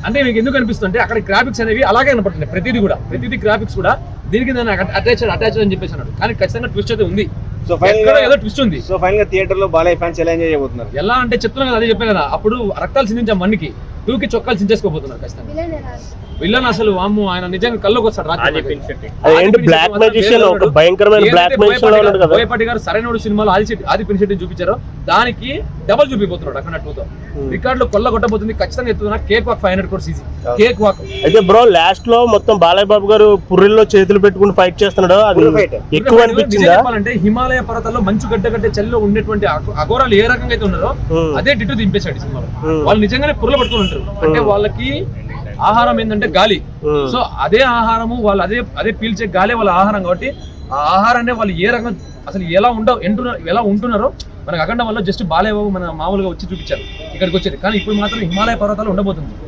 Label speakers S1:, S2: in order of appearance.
S1: అంటే మీకు ఎందుకు అనిపిస్తుంది అక్కడ గ్రాఫిక్స్ అనేవి అలాగే కనపడుతుంది. ప్రతిదీ గ్రాఫిక్స్ కూడా దీనికి అటాచ్ అని చెప్పేసి అన్నాడు. కానీ ఖచ్చితంగా ట్విస్ట్ అయితే ఉంది.
S2: సో ఫైనల్
S1: ఏదో ట్విస్ట్ ఉంది.
S2: సో ఫైనల్ గా థియేటర్ లో బాలయ్య ఫ్యాన్స్ ఎలా ఎంజాయ్ చేయబోతున్నారు?
S1: ఎలా అంటే చెప్తున్నా కదా, అదే చెప్పాను కదా, అప్పుడు రక్తాలు చిందించాం మన్నికి, 2కి చొక్కాలు చించేసుకోబోతున్నారు ఖచ్చితంగా. విలన్ అసలు వాము ఆయన నిజంగా కల్లోకి వస్తాడు. బోయపాటి గారు సరైనోడు సినిమాలో ఆది పినిశెట్టి చూపించారో దానికి డబల్ చూపిపోతున్నాడు అక్కడ 2తో. రికార్డులో కొల్ల కొట్టబోతుంది ఖచ్చితంగా. ఎత్తున్నా cake walk 500 crores easy cake walk.
S3: అయితే బ్రో లాస్ట్ లో మొత్తం బాలయ్య బాబు గారు పుర్రిల్లో చేతులు పెట్టుకుని ఫైట్ చేస్తున్నాడు, అది ఎక్కువ అనిపించింది.
S1: చెప్పాలంటే హిమాలయ పర్వతాల్లో మంచు గడ్డ చలిలో ఉండేటువంటి అఘోరాలు ఏ రకంగా అయితే ఉన్నారో అదే డిట్టు దింపేశాడు సినిమాలో. వాళ్ళు నిజంగానే పుర్రలు పట్టుకుని ఉంటారు. అంటే వాళ్ళకి ఆహారం ఏంటంటే గాలి. సో అదే ఆహారము వాళ్ళు అదే పీల్చే గాలే వాళ్ళ ఆహారం. కాబట్టి ఆ ఆహారాన్ని వాళ్ళు ఏ రకంగా అసలు ఎలా ఉంటున్నారో మనకు అఖండ వల్ల జస్ట్ బాలయ్య బాబు మన మామూలుగా వచ్చి చూపించారు ఇక్కడికి వచ్చేది. కానీ ఇప్పుడు మాత్రం హిమాలయ పర్వతాలు ఉండబోతుంది.